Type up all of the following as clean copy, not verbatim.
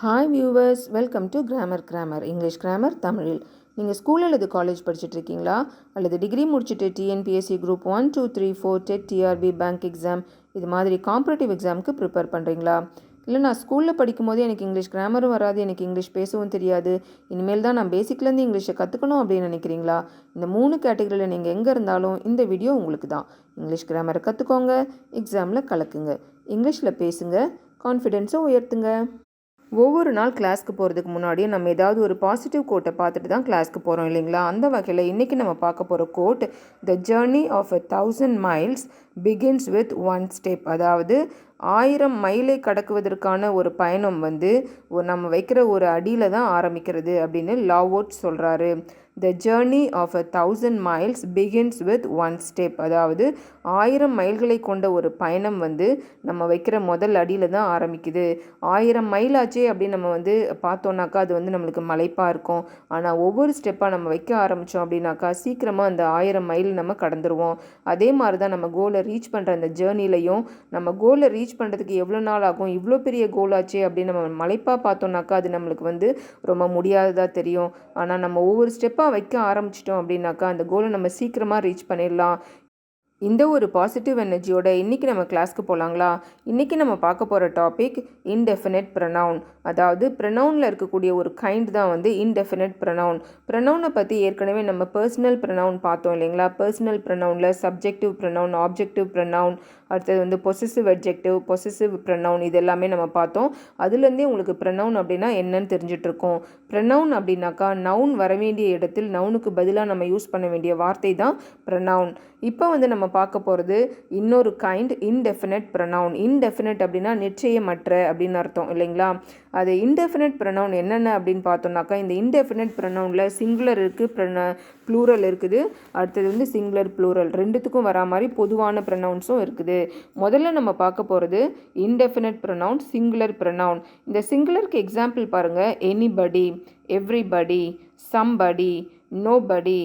Hi viewers, welcome to grammar English grammar தமிழில். நீங்கள் school அல்லது காலேஜ் படிச்சுட்ருக்கீங்களா? அல்லது டிகிரி முடிச்சுட்டு TNPSC group 1, 2, 3, 4, TET, TRB, bank exam இது மாதிரி காம்படிட்டிவ் எக்ஸாமுக்கு ப்ரிப்பேர் பண்ணுறீங்களா? இல்லை, நான் ஸ்கூலில் படிக்கும்போது எனக்கு இங்கிலீஷ் கிராமரும் வராது, எனக்கு இங்கிலீஷ் பேசவும் தெரியாது, இனிமேல் தான் நான் பேசிக்லேருந்து இங்கிலீஷை கற்றுக்கணும் அப்படின்னு நினைக்கிறீங்களா? இந்த 3 கேட்டகரியில் நீங்கள் எங்கே இருந்தாலும் இந்த வீடியோ உங்களுக்கு தான். இங்கிலீஷ் கிராமரை கற்றுக்கோங்க, எக்ஸாமில் கலக்குங்க, இங்கிலீஷில் பேசுங்க, கான்ஃபிடென்ஸை உயர்த்துங்க. ஒவ்வொரு நாள் கிளாஸ்க்கு போகிறதுக்கு முன்னாடியும் நம்ம ஏதாவது ஒரு பாசிட்டிவ் கோட்டை பார்த்துட்டு தான் கிளாஸ்க்கு போகிறோம் இல்லைங்களா? அந்த வகையில் இன்றைக்கி நம்ம பார்க்க போகிற quote, the journey of 1000 miles begins with 1 step. அதாவது 1000 மைலை கடக்குவதற்கான ஒரு பயணம் நம்ம வைக்கிற ஒரு அடியில் தான் ஆரம்பிக்கிறது அப்படின்னு லாவோட் சொல்கிறாரு. The journey of 1000 miles begins with 1 step. அதாவது 1000 மைல்களை கொண்ட ஒரு பயணம் நம்ம வைக்கிற முதல் அடியில் தான் ஆரம்பிக்குது. 1000 மைல் ஆச்சே அப்படின்னு நம்ம பார்த்தோன்னாக்கா அது நம்மளுக்கு மலைப்பாக இருக்கும். ஆனால் ஒவ்வொரு ஸ்டெப்பாக நம்ம வைக்க ஆரம்பித்தோம் அப்படின்னாக்கா சீக்கிரமாக அந்த 1000 மைல் நம்ம கடந்துருவோம். அதே மாதிரி தான் நம்ம கோலை ரீச் பண்ணுற அந்த ஜேர்னிலையும் நம்ம கோலை ரீச் பண்ணுறதுக்கு எவ்வளோ நாள் ஆகும், இவ்வளோ பெரிய கோல் ஆச்சே அப்படின்னு நம்ம மலைப்பாக பார்த்தோன்னாக்கா அது நம்மளுக்கு ரொம்ப முடியாததாக தெரியும். ஆனால் நம்ம ஒவ்வொரு ஸ்டெப்பாக வைக்க ஆரம்பிச்சிட்டோம் அப்படின்னாக்கா அந்த கோலை நம்ம சீக்கிரமாக ரீச் பண்ணிடலாம். இந்த ஒரு பாசிட்டிவ் எனர்ஜியோட இன்றைக்கி நம்ம கிளாஸ்க்கு போகலாங்களா? இன்றைக்கி நம்ம பார்க்க போகிற டாபிக் இன்டெஃபினைட் ப்ரொனவுன். அதாவது ப்ரொனவுனில் இருக்கக்கூடிய ஒரு கைண்ட் தான் இன்டெஃபினைட் ப்ரொனவுன். ப்ரொனவுனை பற்றி ஏற்கனவே நம்ம பர்சனல் ப்ரொனவுன் பார்த்தோம் இல்லைங்களா? பர்சனல் ப்ரொனவுனில் சப்ஜெக்டிவ் ப்ரொனவுன், ஆப்ஜெக்டிவ் ப்ரொனவுன், அடுத்தது பொசசிவ் அட்ஜெக்டிவ், பொசசிவ் ப்ரொனவுன், இது எல்லாமே நம்ம பார்த்தோம். அதுலேருந்தே உங்களுக்கு ப்ரொனவுன் அப்படின்னா என்னன்னு தெரிஞ்சிட்ருக்கோம். ப்ரொனவுன் அப்படின்னாக்கா நவுன் வர வேண்டிய இடத்தில் நவுனுக்கு பதிலாக நம்ம யூஸ் பண்ண வேண்டிய வார்த்தை தான் ப்ரொனவுன். இப்போ நம்ம பார்க்க போகிறது இன்னொரு கைண்ட், இன்டெஃபினைட் ப்ரொனவுன். இன்டெஃபினைட் அப்படின்னா நிச்சயமற்ற அப்படின்னு அர்த்தம் இல்லைங்களா? அது இன்டெஃபினைட் ப்ரொனவுன் என்னென்ன அப்படின்னு பார்த்தோம்னாக்கா, இந்த இன்டெஃபினைட் ப்ரொனவுனில் சிங்குலர் இருக்குது, ப்ளூரல் இருக்குது. அடுத்தது சிங்குலர் ப்ளூரல் ரெண்டுத்துக்கும் வரா மாதிரி பொதுவான ப்ரொனவுன்ஸும் இருக்குது. முதல்ல நம்ம பார்க்க போகிறது இன்டெஃபினைட் ப்ரொனவுன், சிங்குலர் ப்ரொனவுன். இந்த சிங்குலருக்கு எக்ஸாம்பிள் பாருங்கள். Anybody, everybody, somebody, nobody,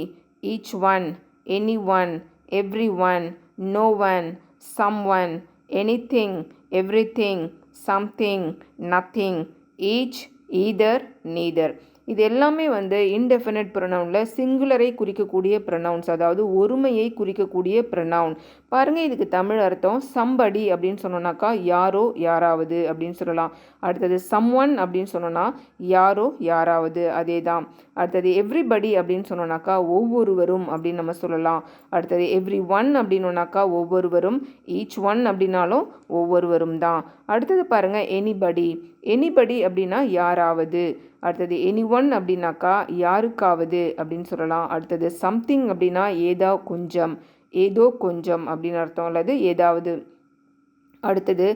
each one, anyone, everyone, no one, someone, anything, everything, something, nothing, each, either, neither. இது எல்லாமே இன்டெஃபினைட் ப்ரொனவுனில் சிங்குலரை குறிக்கக்கூடிய ப்ரொனவுன்ஸ், அதாவது ஒருமையை குறிக்கக்கூடிய ப்ரொனவுன். பாருங்கள், இதுக்கு தமிழ் அர்த்தம் சம்படி அப்படின்னு சொன்னோன்னாக்கா யாரோ யாராவது அப்படின்னு சொல்லலாம். அடுத்தது சம்ஒன் அப்படின்னு சொன்னோன்னா யாரோ யாராவது, அதே தான். அடுத்தது எவ்ரிபடி அப்படின்னு சொன்னோன்னாக்கா ஒவ்வொருவரும் அப்படின்னு நம்ம சொல்லலாம். அடுத்தது எவ்ரி ஒன் அப்படின்னோன்னாக்கா ஒவ்வொருவரும், ஈச் ஒன் அப்படின்னாலும் ஒவ்வொருவரும் தான். அடுத்தது பாருங்கள் எனிபடி. எனிபடி அப்படின்னா யாராவது. அடுத்தது எனி ஒன் அப்படின்னாக்கா யாருக்காவது அப்படின்னு சொல்லலாம். அடுத்தது சம்திங் அப்படின்னா ஏதோ கொஞ்சம் அப்படின்னு அர்த்தம், அல்லது ஏதாவது. அடுத்தது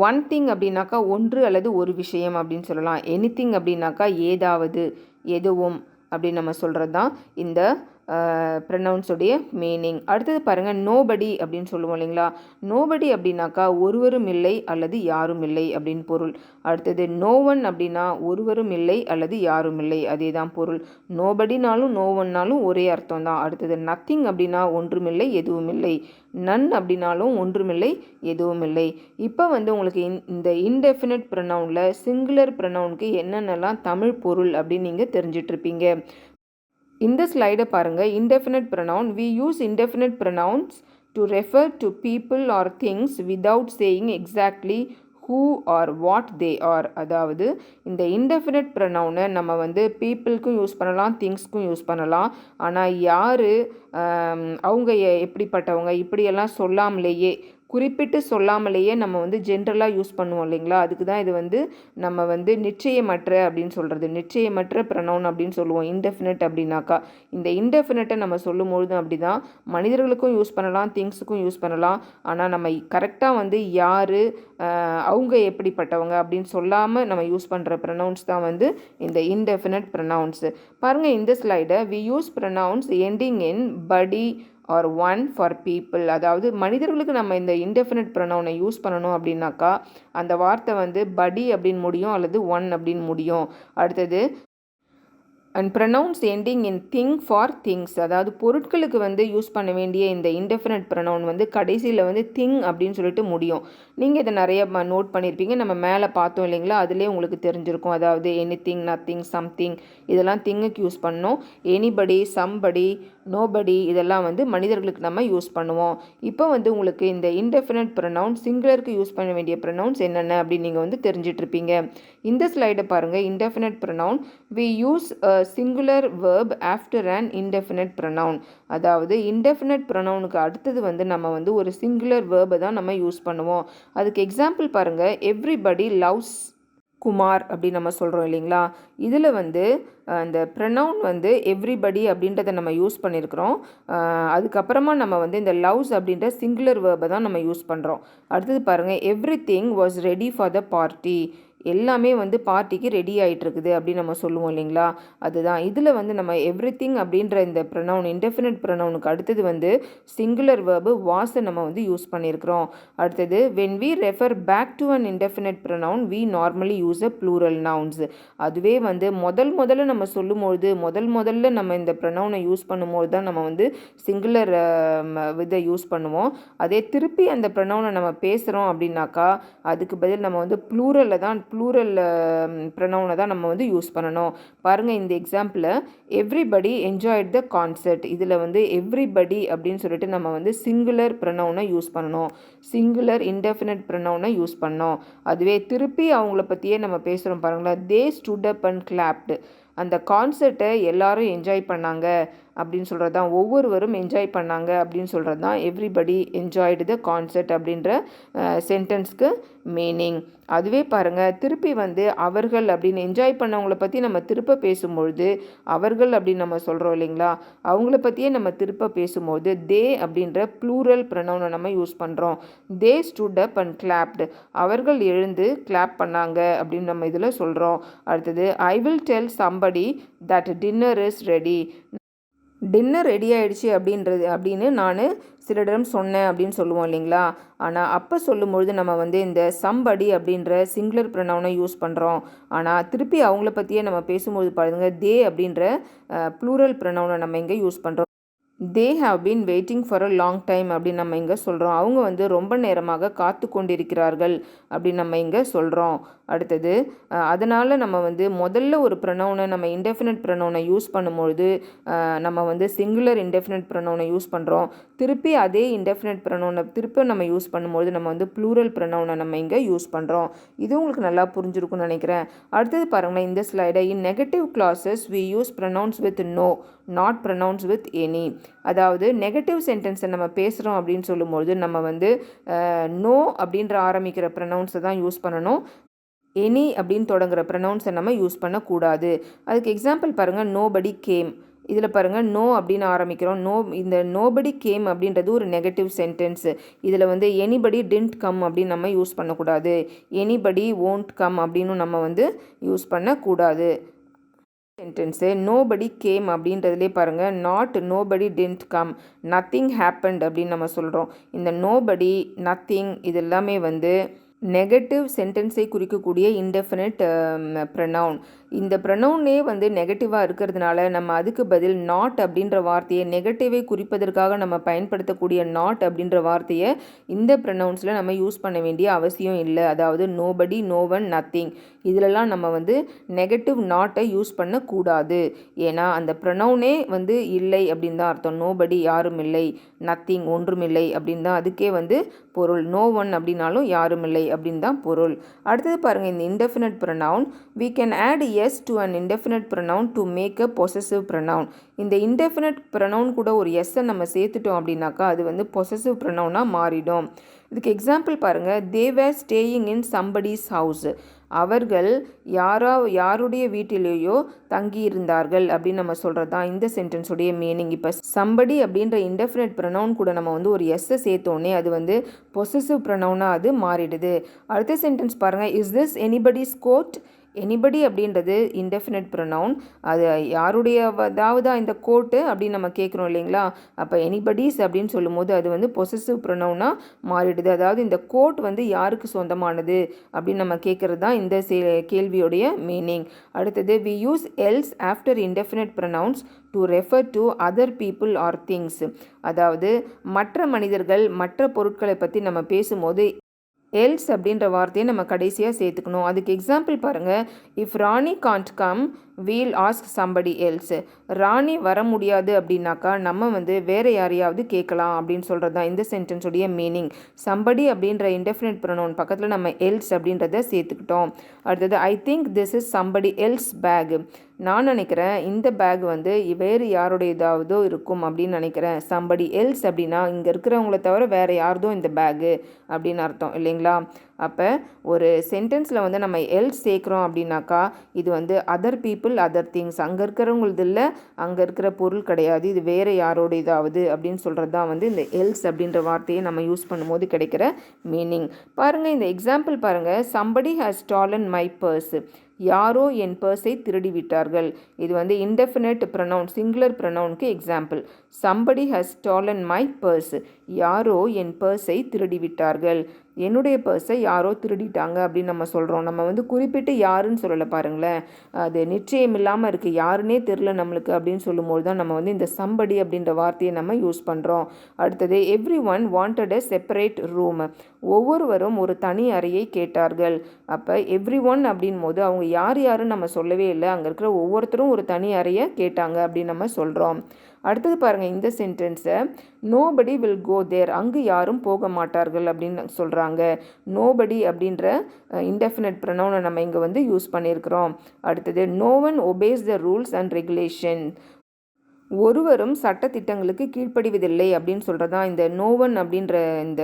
ஒன் திங் அப்படின்னாக்கா ஒன்று அல்லது ஒரு விஷயம் அப்படின்னு சொல்லலாம். எனிதிங் அப்படின்னாக்கா ஏதாவது, எதுவும் அப்படின்னு நம்ம சொல்கிறது தான் இந்த ப்ரொனவுன்ஸுடைய மீனிங். அடுத்தது பாருங்கள், நோபடி அப்படின்னு சொல்லுவோம் இல்லைங்களா? நோபடி அப்படின்னாக்கா ஒருவரும் இல்லை அல்லது யாரும் இல்லை அப்படின்னு பொருள். அடுத்தது நோ ஒன் அப்படின்னா ஒருவரும் இல்லை அல்லது யாரும் இல்லை, அதே தான் பொருள். நோபடினாலும் நோ ஒன்னாலும் ஒரே அர்த்தம் தான். அடுத்தது நத்திங் அப்படின்னா ஒன்றுமில்லை எதுவும் இல்லை. நன் அப்படின்னாலும் ஒன்றுமில்லை எதுவும் இல்லை. இப்போ உங்களுக்கு இந்த இன்டெஃபினைட் ப்ரொனவுனில் சிங்குலர் ப்ரொனவுனுக்கு என்னென்னலாம் தமிழ் பொருள் அப்படின்னு நீங்கள் தெரிஞ்சிட்ருப்பீங்க. இந்த ஸ்லைடை பாருங்கள். Indefinite pronoun. we use indefinite pronouns to refer to people or things without saying exactly who or what they are. அதாவது இந்த இன்டெஃபினைட் ப்ரொனவுனை நம்ம பீப்புளுக்கும் யூஸ் பண்ணலாம், திங்ஸ்க்கும் யூஸ் பண்ணலாம். ஆனால் யார், அவங்க எப்படிப்பட்டவங்க இப்படியெல்லாம் சொல்லாமலேயே, குறிப்பிட்டு சொல்லாமலேயே நம்ம ஜென்ரலாக யூஸ் பண்ணுவோம் இல்லைங்களா? அதுக்கு தான் இது நம்ம நிச்சயமற்ற அப்படின்னு சொல்கிறது. நிச்சயமற்ற ப்ரொனவுன் அப்படின்னு சொல்லுவோம் இன்டெஃபினைட் அப்படின்னாக்கா. இந்த இன்டெஃபினைட்டை நம்ம சொல்லும்பொழுதும் அப்படி தான் மனிதர்களுக்கும் யூஸ் பண்ணலாம், திங்ஸுக்கும் யூஸ் பண்ணலாம். ஆனால் நம்ம கரெக்டாக யார், அவங்க எப்படிப்பட்டவங்க அப்படின்னு சொல்லாமல் நம்ம யூஸ் பண்ணுற ப்ரொனவுன்ஸ் தான் இந்த இன்டெஃபினைட் ப்ரொனவுன்ஸு. பாருங்கள் இந்த ஸ்லைடை. we use pronouns ending in body or one for people. அதாவது மனிதர்களுக்கு நம்ம இந்த இன்டெஃபினைட் ப்ரொனவுனை யூஸ் பண்ணணும் அப்படின்னாக்கா அந்த வார்த்தை படி அப்படின்னு முடியும் அல்லது ஒன் அப்படின்னு முடியும். அடுத்தது and pronounce ending in thing for things. அதாவது பொருட்களுக்கு யூஸ் பண்ண வேண்டிய இந்த இன்டெஃபினைட் ப்ரொனவுன் கடைசியில் திங் அப்படின்னு சொல்லிட்டு முடியும். நீங்கள் இதை நிறைய நோட் பண்ணியிருப்பீங்க. நம்ம மேலே பார்த்தோம் இல்லைங்களா, அதிலே உங்களுக்கு தெரிஞ்சிருக்கும். அதாவது எனிதிங், நத்திங், சம்திங் இதெல்லாம் திங்குக்கு யூஸ் பண்ணோம். எனிபடி, சம்படி, நோபடி இதெல்லாம் வந்து மனிதர்களுக்கு நம்ம யூஸ் பண்ணுவோம். இப்போ வந்து உங்களுக்கு இந்த இன்டெஃபினட் ப்ரொனவுன் சிங்குலருக்கு யூஸ் பண்ண வேண்டிய ப்ரொனவுன்ஸ் என்னென்ன அப்படின்னு நீங்கள் வந்து தெரிஞ்சிட்ருப்பீங்க. இந்த ஸ்லைடை பாருங்கள். Indefinite pronoun we use a singular verb after an indefinite pronoun. அதாவது இன்டெஃபினட் ப்ரொனவுனுக்கு அடுத்தது வந்து நம்ம வந்து ஒரு சிங்குலர் வேர்பை தான் நம்ம யூஸ் பண்ணுவோம். அதுக்கு எக்ஸாம்பிள் பாருங்கள். எவ்ரிபடி லவ்ஸ் குமார் அப்படின்னு நம்ம சொல்கிறோம் இல்லைங்களா. இதில் வந்து அந்த ப்ரொனவுன் வந்து எவ்ரிபடி அப்படின்றத நம்ம யூஸ் பண்ணியிருக்கிறோம். அதுக்கப்புறமா நம்ம வந்து இந்த லவ்ஸ் அப்படின்ற சிங்குலர் வேர்பை தான் நம்ம யூஸ் பண்ணுறோம். அடுத்தது பாருங்கள். Everything was ready for the party. எல்லாமே வந்து பார்ட்டிக்கு ரெடி ஆகிட்டு இருக்குது அப்படின்னு நம்ம சொல்லுவோம் இல்லைங்களா. அதுதான் இதில் வந்து நம்ம எவ்ரிதிங் அப்படின்ற இந்த ப்ரொனவுன் இன்டெஃபினட் ப்ரொனவுனுக்கு அடுத்தது வந்து சிங்குலர் வேர்பு வாஸை நம்ம வந்து யூஸ் பண்ணியிருக்கிறோம். அடுத்தது when we refer back to an indefinite pronoun we normally use a plural nouns. அதுவே வந்து முதல்ல நம்ம சொல்லும்பொழுது முதல்ல நம்ம இந்த ப்ரொனவுனை யூஸ் பண்ணும்போது தான் நம்ம வந்து சிங்குலர் இதை யூஸ் பண்ணுவோம். அதே திருப்பி அந்த ப்ரொனவுனை நம்ம பேசுகிறோம் அப்படின்னாக்கா அதுக்கு பதில் நம்ம வந்து ப்ளூரல் ப்ரொனவுனை தான் நம்ம வந்து யூஸ் பண்ணணும். பாருங்கள் இந்த எக்ஸாம்பிளில் எவ்ரிபடி என்ஜாய்ட் த கான்சர்ட். இதில் வந்து எவ்ரிபடி அப்படின்னு சொல்லிட்டு நம்ம வந்து சிங்குலர் ப்ரொனவுனை யூஸ் பண்ணணும். சிங்குலர் இன்டெஃபினட் ப்ரொனவுனை யூஸ் பண்ணோம். அதுவே திருப்பி அவங்கள பற்றியே நம்ம பேசுகிறோம் பாருங்களேன். They stood up and clapped. அந்த கான்சர்ட்டை எல்லாரும் என்ஜாய் பண்ணாங்க அப்படின்னு சொல்கிறது தான், ஒவ்வொருவரும் என்ஜாய் பண்ணாங்க அப்படின்னு சொல்கிறது தான் எவ்ரிபடி என்ஜாய்டு த கான்சர்ட் அப்படின்ற சென்டென்ஸ்க்கு மீனிங். அதுவே பாருங்கள். திருப்பி வந்து அவர்கள் அப்படின்னு என்ஜாய் பண்ணவங்கள பற்றி நம்ம திருப்ப பேசும்பொழுது அவர்கள் அப்படின்னு நம்ம சொல்கிறோம் இல்லைங்களா. அவங்கள பற்றியே நம்ம திருப்ப பேசும்போது தே அப்படின்ற ப்ளூரல் ப்ரொனவுனை நம்ம யூஸ் பண்ணுறோம். They stood up and clapped. அவர்கள் எழுந்து கிளாப் பண்ணாங்க அப்படின்னு நம்ம இதில் சொல்கிறோம். அடுத்தது I will tell somebody that dinner is ready. Dinner ready ஆகிடுச்சு அப்படின்னு நான் சிலரிடம் சொன்னேன் அப்படின்னு சொல்லுவோம் இல்லைங்களா. ஆனால் அப்போ சொல்லும்பொழுது நம்ம வந்து இந்த சம்படி அப்படின்ற சிங்குலர் ப்ரொனவுனை யூஸ் பண்ணுறோம். ஆனால் திருப்பி அவங்கள பற்றியே நம்ம பேசும்போது பாருங்கள் தே அப்படின்ற ப்ளூரல் ப்ரொனவுனை நம்ம இங்கே யூஸ் பண்ணுறோம். They have been waiting for a long time அப்படின்னு நம்ம இங்கே சொல்கிறோம். அவங்க வந்து ரொம்ப நேரமாக காத்து கொண்டிருக்கிறார்கள் அப்படின்னு நம்ம இங்கே சொல்கிறோம். அடுத்தது அதனால் நம்ம வந்து முதல்ல ஒரு ப்ரொனவுனை நம்ம இன்டெஃபினட் ப்ரொனவுனை யூஸ் பண்ணும்பொழுது நம்ம வந்து சிங்குலர் இன்டெஃபினட் ப்ரொனவுனை யூஸ் பண்ணுறோம். திருப்பி அதே இன்டெஃபினட் ப்ரொனவுனை திருப்பி நம்ம யூஸ் பண்ணும்போது நம்ம வந்து ப்ளூரல் ப்ரொனவுனை நம்ம இங்கே யூஸ் பண்ணுறோம். இது உங்களுக்கு நல்லா புரிஞ்சிருக்கும்னு நினைக்கிறேன். அடுத்தது பாருங்கள் இந்த ஸ்லைடை. In negative clauses we use pronouns with no, not pronouns with any. அதாவது நெகட்டிவ் சென்டென்ஸை நம்ம பேசுகிறோம் அப்படின்னு சொல்லும்போது நம்ம வந்து நோ அப்படின்ற ஆரம்பிக்கிற ப்ரொனவுன்ஸை தான் யூஸ் பண்ணணும். எனி அப்படின்னு தொடங்குற ப்ரொனவுன்ஸை நம்ம யூஸ் பண்ணக்கூடாது. அதுக்கு எக்ஸாம்பிள் பாருங்கள். Nobody game. இதில் பாருங்கள் நோ அப்படின்னு ஆரம்பிக்கிறோம். இந்த நோபடி கேம் அப்படின்றது ஒரு நெகட்டிவ் சென்டென்ஸு. இதில் வந்து எனிபடி டின்ட் கம் அப்படின்னு நம்ம யூஸ் பண்ணக்கூடாது. எனிபடி ஓன்ட் கம் அப்படின்னு நம்ம வந்து யூஸ் பண்ணக்கூடாது. சென்டென்ஸு நோபடி கேம் அப்படின்றதுலே பாருங்கள். Not nobody didn't come, nothing happened அப்படின்னு நம்ம சொல்கிறோம். இந்த நோபடி, நத்திங் இது எல்லாமே வந்து நெகட்டிவ் சென்டென்ஸை குறிக்கக்கூடிய இன்டெஃபினட் ப்ரொனவுன். இந்த ப்ரொனவுனே வந்து நெகட்டிவாக இருக்கிறதுனால நம்ம அதுக்கு பதில் நாட் அப்படின்ற வார்த்தையை, நெகட்டிவை குறிப்பதற்காக நம்ம பயன்படுத்தக்கூடிய நாட் அப்படின்ற வார்த்தையை இந்த ப்ரொனவுன்ஸில் நம்ம யூஸ் பண்ண வேண்டிய அவசியம் இல்லை. அதாவது நோபடி, நோவன், நத்திங் இதிலெல்லாம் நம்ம வந்து நெகட்டிவ் நாட்டை யூஸ் பண்ணக்கூடாது. ஏன்னா அந்த ப்ரொனவுனே வந்து இல்லை அப்படின்னு தான் அர்த்தம். நோபடி யாரும் இல்லை, நத்திங் ஒன்றுமில்லை அப்படின்னு தான் அதுக்கே வந்து பொருள். நோ ஒன் அப்படின்னாலும் யாரும் இல்லை அப்படின்னு தான் பொருள். அடுத்தது பாருங்கள். இந்த indefinite pronoun we can add yes to an indefinite pronoun to make a possessive pronoun. இந்த இன்டெஃபினட் ப்ரொனவுன் கூட ஒரு எஸ்ஸை நம்ம சேர்த்துட்டோம் அப்படின்னாக்கா அது வந்து பொசசிவ் ப்ரொனவுனாக மாறிடும். இதுக்கு எக்ஸாம்பிள் பாருங்கள். they were staying in somebody's house. அவர்கள் யாருடைய வீட்டிலேயோ தங்கியிருந்தார்கள் அப்படின்னு நம்ம சொல்கிறது தான் இந்த சென்டென்ஸுடைய மீனிங். இப்போ சம்படி அப்படின்ற இன்டெஃபினட் ப்ரொனவுன் கூட நம்ம வந்து ஒரு எஸ்ஸை சேர்த்தோன்னே அது வந்து பொசசிவ் ப்ரொனவுனாக அது மாறிடுது. அடுத்த சென்டென்ஸ் பாருங்கள். Is this anybody's quote. Anybody அப்படின்றது இன்டெஃபினட் ப்ரொனவுன். அது யாருடையதாவது இந்த கோட்டு அப்படின்னு நம்ம கேட்குறோம் இல்லைங்களா. அப்போ எனிபடிஸ் அப்படின்னு சொல்லும்போது அது வந்து பொசசிவ் ப்ரொனவுனாக மாறிடுது. அதாவது இந்த கோட் வந்து யாருக்கு சொந்தமானது அப்படின்னு நம்ம கேட்குறது தான் இந்த கேள்வியுடைய மீனிங். அடுத்தது we use else after indefinite pronouns to refer to other people or things. அதாவது மற்ற மனிதர்கள், மற்ற பொருட்களை பற்றி நம்ம பேசும்போது எல்ஸ் அப்படின்ற வார்த்தையை நம்ம கடைசியாக சேர்த்துக்கணும். அதுக்கு எக்ஸாம்பிள் பாருங்கள். If Rani can't come we'll ask somebody else. Rani வர முடியாது அப்படின்னாக்கா நம்ம வந்து வேறு யாரையாவது கேட்கலாம் அப்படின்னு சொல்கிறது தான் இந்த சென்டென்ஸுடைய மீனிங். சம்படி அப்படின்ற இன்டெஃபினிட் ப்ரொனவுன் பக்கத்தில் நம்ம எல்ஸ் அப்படின்றத சேர்த்துக்கிட்டோம். அடுத்தது I think this is somebody else's bag. நான் நினைக்கிறேன் இந்த பேக் வந்து வேறு யாருடையதாவதோ இருக்கும் அப்படின்னு நினைக்கிறேன். சம்படி எல்ஸ் அப்படின்னா இங்கே இருக்கிறவங்கள தவிர வேறு யாரதோ இந்த பேகு அப்படின்னு அர்த்தம் இல்லைங்களா? அப்போ ஒரு சென்டென்ஸில் வந்து நம்ம எல்ஸ் சேர்க்குறோம் அப்படின்னாக்கா இது வந்து அதர் பீப்புள் அதர் திங்ஸ், அங்கே இருக்கிறவங்களது இல்லை, அங்கே இருக்கிற பொருள் கிடையாது, இது வேறு யாரோடையதாவது அப்படின்னு சொல்கிறது தான் வந்து இந்த எல்ஸ் அப்படின்ற வார்த்தையை நம்ம யூஸ் பண்ணும்போது கிடைக்கிற மீனிங். பாருங்கள், இந்த எக்ஸாம்பிள் பாருங்கள். Somebody has stolen my purse. யாரோ என் பர்ஸை திருடி விட்டார்கள். இது வந்து இன்டெஃபினிட் ப்ரொனவுன் சிங்குலர் ப்ரொனவுனுக்கு example. Somebody has stolen my purse. யாரோ என் பர்ஸை திருடி விட்டார்கள். என்னுடைய பர்ஸை யாரோ திருடிட்டாங்க அப்படின்னு நம்ம சொல்கிறோம். நம்ம வந்து குறிப்பிட்டு யாருன்னு சொல்லலை பாருங்களேன். அது நிச்சயம் இல்லாமல் இருக்குது, யாருன்னே தெரில நம்மளுக்கு அப்படின்னு சொல்லும்போது தான் நம்ம வந்து இந்த சம்படி அப்படின்ற வார்த்தையை நம்ம யூஸ் பண்ணுறோம். அடுத்தது every one wanted a separate room. ஒவ்வொருவரும் ஒரு தனி அறையை கேட்டார்கள். அப்போ எவ்ரி ஒன் அப்படின் போது அவங்க யார் யாருன்னு நம்ம சொல்லவே இல்லை, அங்கே இருக்கிற ஒவ்வொருத்தரும் ஒரு தனி அறையை கேட்டாங்க அப்படின்னு நம்ம சொல்கிறோம். அடுத்தது பாருங்கள், இந்த சென்டென்ஸை நோபடி வில் கோ தேர். அங்கு யாரும் போக மாட்டார்கள் அப்படின்னு சொல்கிறாங்க. நோபடி அப்படின்ற இன்டெஃபினிட் ப்ரொனவுனை நம்ம இங்கே வந்து யூஸ் பண்ணியிருக்கிறோம். அடுத்தது no one obeys the rules and regulation. ஒருவரும் சட்டத்திட்டங்களுக்கு கீழ்ப்படிவதில்லை அப்படின்னு சொல்கிறது தான் இந்த நோ ஒன் அப்படின்ற இந்த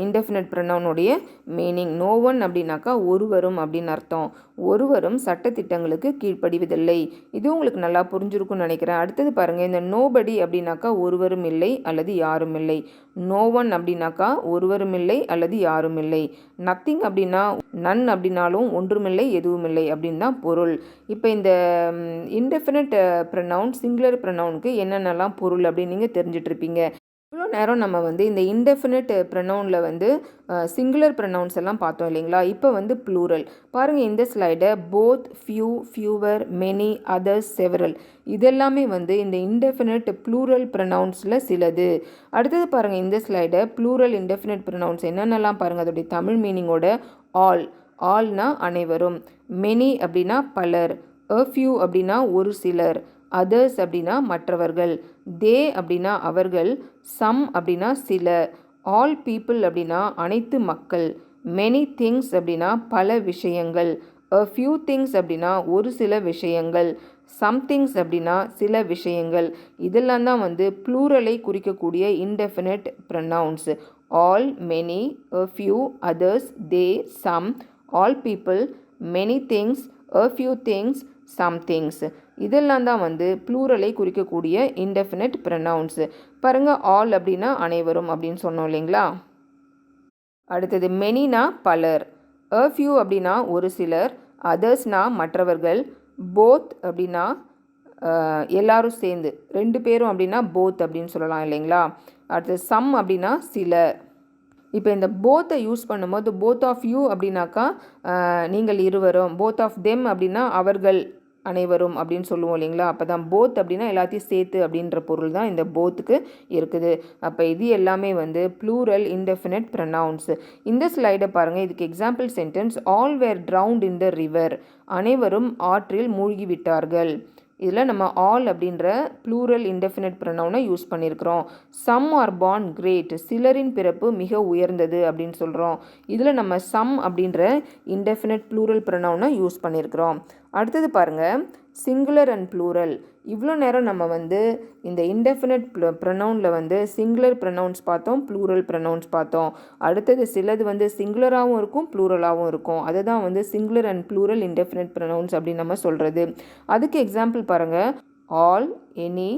இன்டெஃபினிட் ப்ரொனவுனுடைய மீனிங். நோ ஒன் அப்படின்னாக்கா ஒருவரும் அப்படின்னு அர்த்தம். ஒருவரும் சட்டத்திட்டங்களுக்கு கீழ்ப்படிவதில்லை. இது உங்களுக்கு நல்லா புரிஞ்சிருக்கும்னு நினைக்கிறேன். அடுத்தது பாருங்கள், இந்த நோபடி அப்படின்னாக்கா ஒருவரும் இல்லை அல்லது யாரும் இல்லை. நோ ஒன் அப்படின்னாக்கா ஒருவரும் இல்லை அல்லது யாரும் இல்லை. நத்திங் அப்படின்னா நன் அப்படின்னாலும் ஒன்றுமில்லை எதுவுமில்லை அப்படின்னு தான் பொருள். இப்போ இந்த இன்டெஃபினிட் ப்ரொனவுன் சிங்குலர் ப்ரொனவுனுக்கு என்னென்னலாம் பொருள் அப்படின்னு நீங்கள் தெரிஞ்சிட்ருப்பீங்க. இவ்வளோ நேரம் நம்ம வந்து இந்த இன்டெஃபினிட் ப்ரொனவுனில் வந்து சிங்குலர் ப்ரொனவுன்ஸ் எல்லாம் பார்த்தோம் இல்லைங்களா? இப்போ வந்து ப்ளூரல் பாருங்கள். இந்த ஸ்லைடை both, few, fewer, many, others, several இதெல்லாமே வந்து இந்த இன்டெஃபினிட் ப்ளூரல் ப்ரொனவுன்ஸில் சிலது. அடுத்தது பாருங்கள், இந்த ஸ்லைடை ப்ளூரல் இன்டெஃபினிட் ப்ரொனவுன்ஸ் என்னென்னலாம் பாருங்கள். அதோடைய தமிழ் மீனிங்கோட ஆல். ஆல்னா அனைவரும். மெனி அப்படின்னா பலர். அ ஃபியூ அப்படின்னா ஒரு சிலர். அதர்ஸ் அப்படின்னா மற்றவர்கள். தே அப்படின்னா அவர்கள். சம் அப்படின்னா சில. ஆல் பீப்புள் அப்படின்னா அனைத்து மக்கள். மெனி திங்ஸ் அப்படின்னா பல விஷயங்கள். அ ஃபியூ திங்ஸ் அப்படின்னா ஒரு சில விஷயங்கள். சம் திங்ஸ் அப்படின்னா சில விஷயங்கள். இதெல்லாம் தான் வந்து ப்ளூரலை குறிக்கக்கூடிய indefinite pronouns. All, many, a few, others, they, some, all people, many things, a few things, some things. இதெல்லாம் தான் வந்து ப்ளூரலை குறிக்கக்கூடிய இன்டெஃபினிட் ப்ரொனவுன்ஸு. பாருங்கள், ஆல் அப்படின்னா அனைவரும் அப்படின்னு சொன்னோம் இல்லைங்களா? அடுத்தது மெனினா பலர். அ ஃபியூ அப்படின்னா ஒரு சிலர். அதர்ஸ்னா மற்றவர்கள். போத் அப்படின்னா எல்லாரும் சேர்ந்து, ரெண்டு பேரும் அப்படின்னா போத் அப்படின்னு சொல்லலாம் இல்லைங்களா? அடுத்தது சம் அப்படின்னா சில. இப்போ இந்த போத்தை யூஸ் பண்ணும்போது போத் ஆஃப் யூ அப்படின்னாக்கா நீங்கள் இருவரும். போத் ஆஃப் தெம் அப்படின்னா அவர்கள் அனைவரும் அப்படின்னு சொல்லுவோம் இல்லைங்களா? அப்போ தான் போத் அப்படின்னா எல்லாத்தையும் சேர்த்து அப்படின்ற பொருள் தான் இந்த போத்துக்கு இருக்குது. அப்போ இது எல்லாமே வந்து ப்ளூரல் இன்டெஃபினிட் ப்ரொனவுன்ஸ். இந்த ஸ்லைடை பாருங்கள். இதுக்கு example sentence all were drowned in the river. அனைவரும் ஆற்றில் மூழ்கிவிட்டார்கள். இதில் நம்ம ஆல் அப்படின்ற ப்ளூரல் இன்டெஃபினிட் ப்ரொனவுனை யூஸ் பண்ணியிருக்கிறோம். Some are born great. சிலரின் பிறப்பு மிக உயர்ந்தது அப்படின்னு சொல்கிறோம். இதில் நம்ம சம் அப்படின்ற இன்டெஃபினிட் ப்ளூரல் ப்ரொனவுனை யூஸ் பண்ணியிருக்கிறோம். அடுத்தது பாருங்கள், சிங்குலர் அண்ட் ப்ளூரல். இவ்வளோ நேரம் நம்ம வந்து இந்த இன்டெஃபினிட் ப்ரொனவுனில் வந்து சிங்குலர் ப்ரொனவுன்ஸ் பார்த்தோம், ப்ளூரல் ப்ரொனவுன்ஸ் பார்த்தோம். அடுத்தது சிலது வந்து சிங்குலராகவும் இருக்கும், ப்ளூரலாகவும் இருக்கும். அதை தான் வந்து singular and plural indefinite pronouns அப்படின்னு நம்ம சொல்கிறது. அதுக்கு எக்ஸாம்பிள் பாருங்கள். All, any,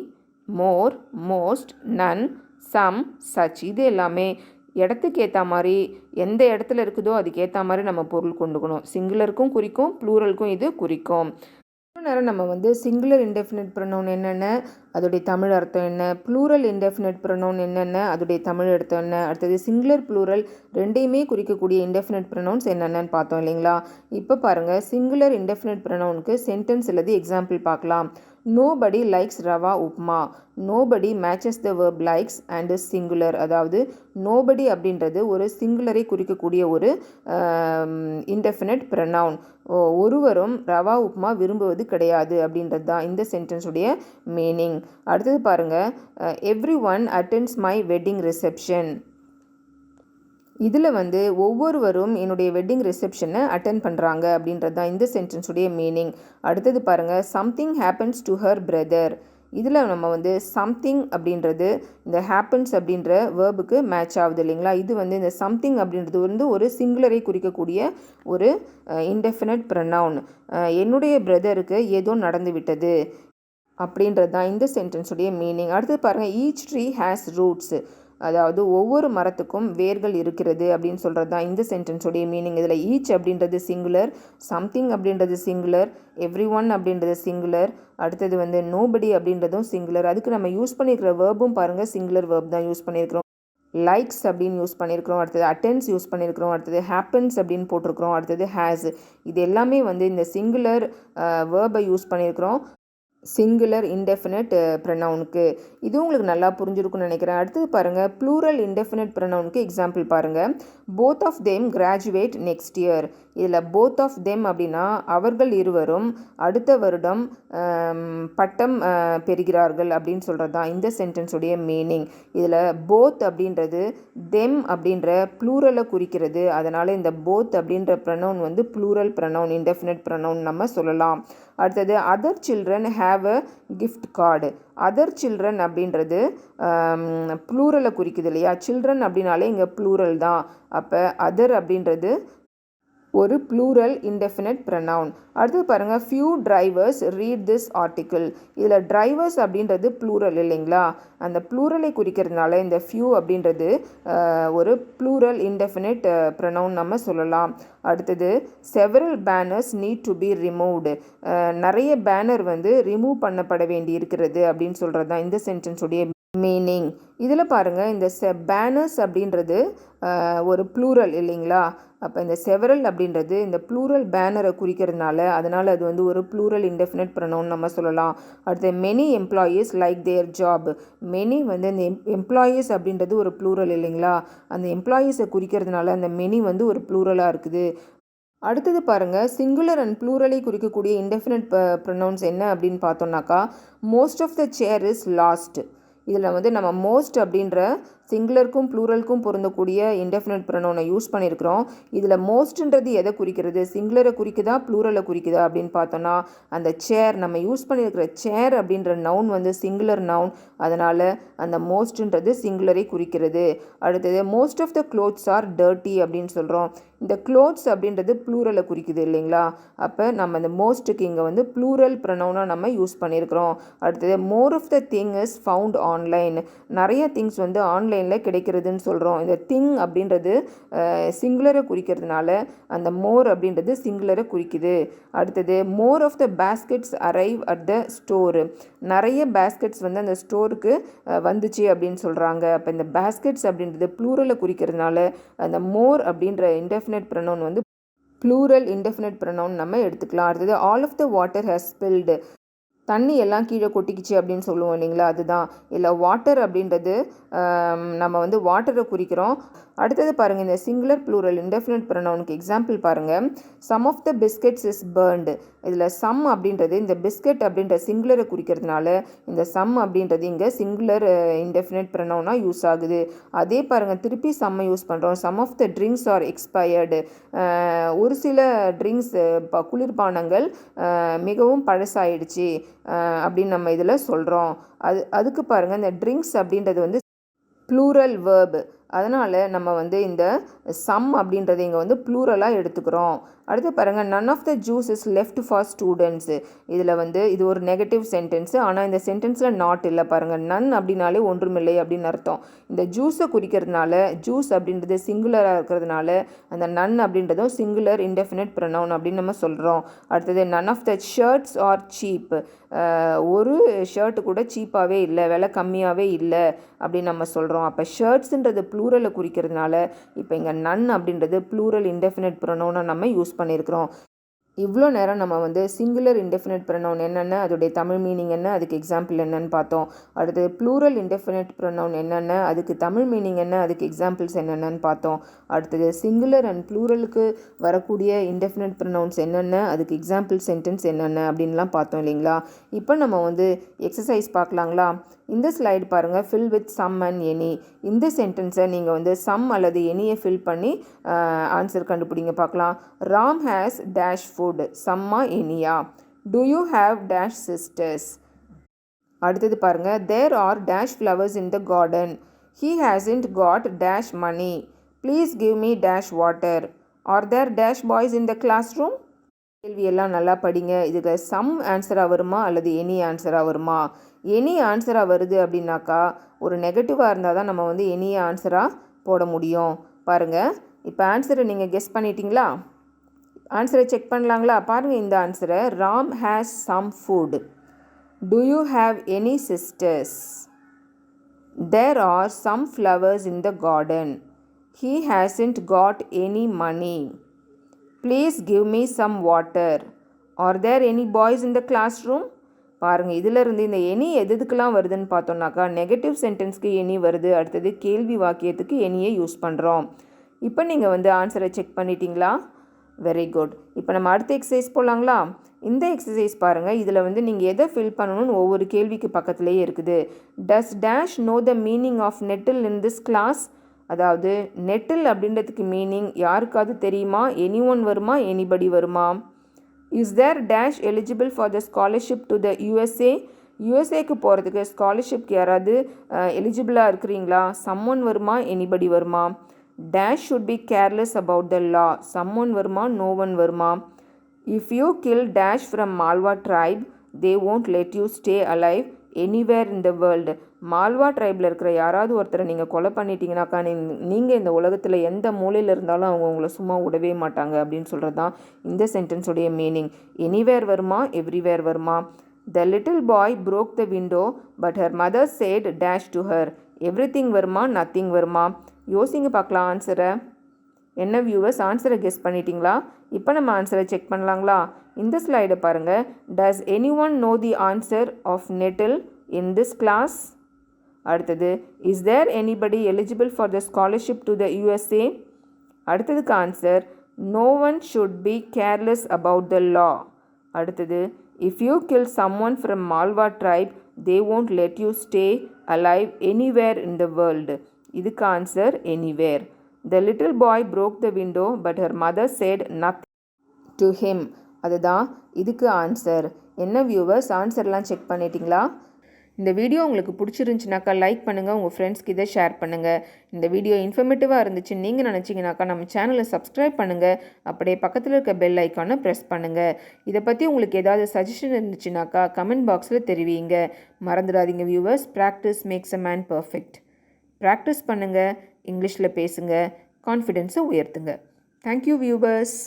more, most, none, some, such. இது எல்லாமே இடத்துக்கு ஏற்ற மாதிரி எந்த இடத்துல இருக்குதோ அதுக்கேற்ற மாதிரி நம்ம பொருள் கொண்டுக்கணும். சிங்குலருக்கும் குறிக்கும், ப்ளூரலுக்கும் இது குறிக்கும். இவ்வளோ நேரம் நம்ம வந்து சிங்குலர் இன்டெஃபினிட் ப்ரொனவுன் என்னென்ன, அதோடைய தமிழ் அர்த்தம் என்ன, ப்ளூரல் இன்டெஃபினட் ப்ரொனவுன் என்னென்ன, அதோடைய தமிழ் அர்த்தம் என்ன, அடுத்தது சிங்குலர் ப்ளூரல் ரெண்டையுமே குறிக்கக்கூடிய இன்டெஃபினட் ப்ரொனவுன்ஸ் என்னென்னு பார்த்தோம் இல்லைங்களா. இப்போ பாருங்கள், சிங்குலர் இன்டெஃபினட் ப்ரொனவுனுக்கு சென்டென்ஸ் அல்லது எக்ஸாம்பிள் பார்க்கலாம். Nobody likes rava upma. Nobody matches the verb likes and is singular. அதாவது நோபடி அப்படின்றது ஒரு சிங்குலரை குறிக்கக்கூடிய ஒரு இன்டெஃபினட் ப்ரொனவுன். ஒருவரும் ரவா உப்மா விரும்புவது கிடையாது அப்படின்றது தான் இந்த சென்டென்ஸுடைய மீனிங். அடுத்தது பாருங்கள், everyone attends my wedding reception. இதில் ஒவ்வொருவரும் என்னுடைய வெட்டிங் ரிசப்ஷனை அட்டென்ட் பண்ணுறாங்க அப்படின்றது தான் இந்த சென்டென்ஸுடைய மீனிங். அடுத்தது பாருங்கள், something happens to her brother. இதில் நம்ம சம்திங் அப்படின்றது இந்த ஹேப்பன்ஸ் அப்படின்ற வேர்புக்கு மேட்ச் ஆகுது இல்லைங்களா. இது இந்த சம்திங் அப்படின்றது ஒரு சிங்குலரை குறிக்கக்கூடிய ஒரு இன்டெஃபினட் ப்ரொனவுன். என்னுடைய பிரதருக்கு ஏதோ நடந்து விட்டது அப்படின்றது தான் இந்த சென்டென்ஸுடைய மீனிங். அடுத்தது பாருங்கள், ஈச் ட்ரீ ஹேஸ் ரூட்ஸ். அதாவது ஒவ்வொரு மரத்துக்கும் வேர்கள் இருக்கிறது அப்படின்னு சொல்கிறது தான் இந்த சென்டென்ஸுடைய மீனிங். இதில் ஈச் அப்படின்றது சிங்குலர், சம்திங் அப்படின்றது சிங்குலர், எவ்ரி ஒன் அப்படின்றது சிங்குலர், அடுத்தது நோபடி அப்படின்றதும் சிங்குலர். அதுக்கு நம்ம யூஸ் பண்ணியிருக்கிற வேர்பும் பாருங்கள், சிங்குலர் வேர்ப் தான் யூஸ் பண்ணியிருக்கிறோம். லைக்ஸ் அப்படின்னு யூஸ் பண்ணியிருக்கிறோம், அடுத்தது அட்டென்ஸ் யூஸ் பண்ணியிருக்கிறோம், அடுத்தது ஹேப்பன்ஸ் அப்படின்னு போட்டிருக்கிறோம், அடுத்தது ஹேஸ். இது எல்லாமே இந்த சிங்குலர் வேர்பை யூஸ் பண்ணியிருக்கிறோம் சிங்குலர் இன்டெஃபினட் ப்ரொனவுனுக்கு. இது உங்களுக்கு நல்லா புரிஞ்சிருக்குன்னு நினைக்கிறேன். அடுத்தது பாருங்கள், ப்ளூரல் இன்டெஃபினட் ப்ரொனவுனுக்கு எக்ஸாம்பிள் பாருங்கள். Both of them graduate next year. இதில் போத் ஆஃப் தெம் அப்படின்னா அவர்கள் இருவரும் அடுத்த வருடம் பட்டம் பெறுகிறார்கள் அப்படின்னு சொல்கிறது தான் இந்த சென்டென்ஸுடைய மீனிங். இதில் போத் அப்படின்றது தெம் அப்படின்ற ப்ளூரலை குறிக்கிறது. அதனால் இந்த போத் அப்படின்ற pronoun plural pronoun, indefinite pronoun நம்ம சொல்லலாம். அடுத்தது other children have a gift card. Other children அப்படின்றது ப்ளூரலை குறிக்குது இல்லையா. சில்ட்ரன் அப்படின்னாலே இங்கே ப்ளூரல் தான். அப்போ அதர் அப்படின்றது ஒரு ப்ளூரல் இன்டெஃபினட் ப்ரொனவுன். அடுத்து பாருங்கள், few drivers read this article. இதில் டிரைவர்ஸ் அப்படின்றது ப்ளூரல் இல்லைங்களா. அந்த ப்ளூரலை குறிக்கிறதுனால இந்த ஃபியூ அப்படின்றது ஒரு ப்ளூரல் இன்டெஃபினட் ப்ரொனவுன் நம்ம சொல்லலாம். அடுத்தது several banners need to be removed. நிறைய பேனர் ரிமூவ் பண்ணப்பட வேண்டி இருக்கிறது அப்படின்னு சொல்கிறது தான் இந்த சென்டென்ஸுடைய மீனிங். இதில் பாருங்கள், இந்த பேனர்ஸ் அப்படின்றது ஒரு ப்ளூரல் இல்லைங்களா. அப்போ இந்த செவரல் அப்படின்றது இந்த ப்ளூரல் பேனரை குறிக்கிறதுனால அதனால் அது ஒரு ப்ளூரல் இன்டெஃபினட் ப்ரொனவுன் நம்ம சொல்லலாம். அடுத்து மெனி எம்ப்ளாயீஸ் லைக் தேர் ஜாப். மெனி இந்த எம்ப்ளாயீஸ் அப்படின்றது ஒரு ப்ளூரல் இல்லைங்களா. அந்த எம்ப்ளாயீஸை குறிக்கிறதுனால அந்த மெனி ஒரு ப்ளூரலாக இருக்குது. அடுத்தது பாருங்கள், சிங்குலர் அண்ட் ப்ளூரலை குறிக்கக்கூடிய இன்டெஃபினட் ப்ரொனவுன்ஸ் என்ன அப்படின்னு பார்த்தோம்னாக்கா, most of the chair is lost. இதில் நம்ம மோஸ்ட் அப்படின்ற சிங்குலருக்கும் ப்ளூரலுக்கும் பொருந்தக்கூடிய இன்டெஃபினட் ப்ரொனவுனை யூஸ் பண்ணியிருக்கிறோம். இதில் மோஸ்ட்ன்றது எதை குறிக்கிறது, சிங்குலரை குறிக்குதா ப்ளூரலை குறிக்குதா அப்படின்னு பார்த்தோன்னா, அந்த சேர் நம்ம யூஸ் பண்ணியிருக்கிற சேர் அப்படின்ற நவுன் சிங்குலர் நவுன். அதனால் அந்த மோஸ்ட்ன்றது சிங்குலரை குறிக்கிறது. அடுத்தது most of the clothes are dirty அப்படின்னு சொல்கிறோம். இந்த க்ளோத்ஸ் அப்படின்றது ப்ளூரலை குறிக்குது இல்லைங்களா. அப்போ நம்ம இந்த மோஸ்ட்டுக்கு இங்கே ப்ளூரல் ப்ரொனவுனாக நம்ம யூஸ் பண்ணியிருக்கிறோம். அடுத்தது more of the thing is found online. நிறைய திங்ஸ் ஆன்லைனில் கிடைக்கிறதுன்னு சொல்கிறோம். இந்த திங் அப்படின்றது சிங்குலரை குறிக்கிறதுனால அந்த மோர் அப்படின்றது சிங்குலரை குறிக்குது. அடுத்தது more of the baskets arrive at the store. நிறைய பேஸ்கெட்ஸ் அந்த ஸ்டோருக்கு வந்துச்சு அப்படின்னு சொல்கிறாங்க. அப்போ இந்த பேஸ்கெட்ஸ் அப்படின்றது ப்ளூரலை குறிக்கிறதுனால அந்த மோர் அப்படின்ற indefinite pronoun plural indefinite pronoun நம்ம எடுத்துக்கலாம். அடுத்தது all of the water has spilled. தண்ணி எல்லாம் கீழே கொட்டிக்கிச்சு அப்படின்னு சொல்லுவோம் இல்லைங்களா, அதுதான். இல்லை வாட்டர் அப்படின்றது நம்ம வாட்டரை குறிக்கிறோம். அடுத்தது பாருங்கள், இந்த சிங்குலர் ப்ளூரல் இன்டெஃபினட் ப்ரொனவுனுக்கு எக்ஸாம்பிள் பாருங்கள். Some of the biscuits is burnt. இதில் சம் அப்படின்றது இந்த பிஸ்கெட் அப்படின்ற சிங்குலரை குறிக்கிறதுனால இந்த சம் அப்படின்றது இங்கே சிங்குலர் இன்டெஃபினட் ப்ரொனவுனாக யூஸ் ஆகுது. அதே பாருங்கள், திருப்பி சம்மை யூஸ் பண்ணுறோம். Some of the drinks are expired. ஒரு சில ட்ரிங்க்ஸ் குளிர்பானங்கள் மிகவும் பழசாயிடுச்சு அப்படின்னு நம்ம இதில் சொல்கிறோம். அதுக்கு பாருங்கள், இந்த ட்ரிங்க்ஸ் அப்படின்றது ப்ளூரல் வேர்பு. அதனால் நம்ம இந்த சம் அப்படின்றத இங்கே ப்ளூரலாக எடுத்துக்கிறோம். அடுத்து பாருங்கள், none of the juice is left for students. இதில் வந்து இது ஒரு நெகட்டிவ் சென்டென்ஸு, ஆனால் இந்த சென்டென்ஸில் நாட் இல்லை பாருங்கள். நன் அப்படின்னாலே ஒன்றுமில்லை அப்படின்னு அர்த்தம். இந்த ஜூஸை குறிக்கிறதுனால, ஜூஸ் அப்படின்றது சிங்குலராக இருக்கிறதுனால அந்த நன் அப்படின்றதும் சிங்குலர் இன்டெஃபினிட் ப்ரொனவுன் அப்படின்னு நம்ம சொல்கிறோம். அடுத்தது none of the shirts are cheap. ஒரு ஷர்ட்டு கூட சீப்பாகவே இல்லை, விலை கம்மியாகவே இல்லை அப்படின்னு நம்ம சொல்கிறோம். அப்போ ஷர்ட்ஸுன்றது ப்ளூரலை குறிக்கிறதுனால இப்போ இங்கே நன் அப்படின்றது ப்ளூரல் இன்டெஃபினிட் ப்ரொனவுனை நம்ம யூஸ் பண்ணியிருக்கிறோம். இவ்வளோ நேரம் நம்ம வந்து சிங்குலர் இன்டெஃபினிட் ப்ரொனவுன் என்னென்ன, அதோடைய தமிழ் மீனிங் என்ன, அதுக்கு எக்ஸாம்பிள் என்னன்னு பார்த்தோம். அடுத்து ப்ளூரல் இன்டெஃபினிட் ப்ரொனவுன் என்னென்ன, அதுக்கு தமிழ் மீனிங் என்ன, அதுக்கு எக்ஸாம்பிள்ஸ் என்னென்னு பார்த்தோம். அடுத்தது சிங்குலர் அண்ட் ப்ளூரலுக்கு வரக்கூடிய இன்டெஃபினிட் ப்ரொனவுன்ஸ் என்னென்ன, அதுக்கு எக்ஸாம்பிள் சென்டென்ஸ் என்னென்ன அப்படின்லாம் பார்த்தோம் இல்லைங்களா. இப்போ நம்ம வந்து எக்ஸசைஸ் பார்க்கலாங்களா. இந்த ஸ்லைடு பாருங்கள், fill with some and any. இந்த சென்டென்ஸை நீங்கள் வந்து சம் அல்லது எனியை ஃபில் பண்ணி ஆன்சர் கண்டுபிடிங்க பார்க்கலாம். ராம் ஹேஸ் டேஷ் ஃபுட், சம்மா எனியா. Do you have dash sisters. அடுத்தது பாருங்கள், there are dash flowers in the garden. He hasn't got dash money. Please give me dash water. Are there dash boys in the classroom. கேள்வியெல்லாம் நல்லா படிங்க. இதுக்கு some ஆன்சராக வருமா அல்லது any ஆன்சராக வருமா? Any ஆன்சராக வருது அப்படின்னாக்கா ஒரு நெகட்டிவாக இருந்தால் தான் நம்ம வந்து எனி ஆன்சராக போட முடியும். பாருங்கள், இப்போ ஆன்சரை நீங்கள் கெஸ் பண்ணிட்டீங்களா? ஆன்சரை செக் பண்ணலாங்களா? பாருங்கள், இந்த ஆன்சரை Ram has some food. Do you have any sisters? There are some flowers in the garden. He hasn't got any money. Please give me some water. Are there any boys in the classroom. பாருங்கள், இதிலிருந்து இந்த any எதுக்கெல்லாம் வருதுன்னு பார்த்தோம்னாக்கா negative சென்டென்ஸ்க்கு any வருது. அடுத்தது கேள்வி வாக்கியத்துக்கு எனியை யூஸ் பண்ணுறோம். இப்போ நீங்கள் வந்து ஆன்சரை செக் பண்ணிட்டீங்களா? Very good. இப்போ நம்ம அடுத்த எக்ஸசைஸ் போகலாங்களா. இந்த எக்ஸசைஸ் பாருங்கள், இதில் வந்து நீங்கள் எதை ஃபில் பண்ணணும்னு ஒவ்வொரு கேள்விக்கு பக்கத்துலேயே இருக்குது. Does dash know the meaning of nettle in this class. அதாவது நெட்டில் அப்படின்றதுக்கு மீனிங் யாருக்காவது தெரியுமா? எனி ஒன் வருமா, எனிபடி வருமா? Is there dash eligible for the scholarship to the USA. யூஎஸ்ஏக்கு போகிறதுக்கு ஸ்காலர்ஷிப்க்கு யாராவது எலிஜிபிளாக இருக்கிறீங்களா? சம்மொன் வருமா, எனிபடி வருமா? Dash should be careless about the law. Someone வருமா, நோ ஒன் வருமா? If you kill dash from Malwa tribe they won't let you stay alive anywhere in the world. மால்வா ட்ரைபில் இருக்கிற யாராவது ஒருத்தரை நீங்கள் கொலை பண்ணிட்டீங்கனாக்கா நீங்கள் இந்த உலகத்தில் எந்த மூலையில் இருந்தாலும் அவங்க உங்களை சும்மா விடவே மாட்டாங்க அப்படின்னு சொல்கிறது தான் இந்த சென்டென்ஸுடைய மீனிங். எனிவேர் வருமா, எவ்ரிவேர் வருமா? The little boy broke the window but her mother said dash to her. Everything வருமா, நத்திங் வருமா? யோசிங்க பார்க்கலாம் ஆன்சரை. என்ன வியூவர்ஸ், ஆன்சரை கெஸ் பண்ணிட்டீங்களா? இப்போ நம்ம ஆன்சரை செக் பண்ணலாங்களா. இந்த ஸ்லைடை பாருங்கள். Does anyone know the answer of nettle in this class? அடுத்தது, is there anybody eligible for the scholarship to the USA? அடுத்ததுக்கு answer, no one should be careless about the law. அடுத்தது, if you kill someone from Malwa tribe they won't let you stay alive anywhere in the world. இதுக்கு answer anywhere. The little boy broke the window but her mother said nothing to him. அதுதான் இதுக்கு answer. என்ன viewers, ஆன்சர்லாம் check பண்ணிட்டீங்களா? இந்த video உங்களுக்கு பிடிச்சிருந்துச்சுனாக்கா like பண்ணுங்கள், உங்கள் ஃப்ரெண்ட்ஸ்க்கு இதை ஷேர் பண்ணுங்கள். இந்த வீடியோ இன்ஃபர்மேட்டிவாக இருந்துச்சுன்னு நீங்கள் நினச்சிங்கனாக்கா நம்ம சேனலை சப்ஸ்கிரைப் பண்ணுங்கள். அப்படியே பக்கத்தில் இருக்க பெல் ஐக்கானை ப்ரெஸ் பண்ணுங்கள். இதை பற்றி உங்களுக்கு ஏதாவது சஜஷன் இருந்துச்சுனாக்கா கமெண்ட் பாக்ஸில் தெரிவிங்க. மறந்துடாதீங்க viewers, practice makes a man perfect. Practice பண்ணுங்கள், இங்கிலீஷில் பேசுங்க, கான்ஃபிடென்ஸை உயர்த்துங்க. Thank you viewers.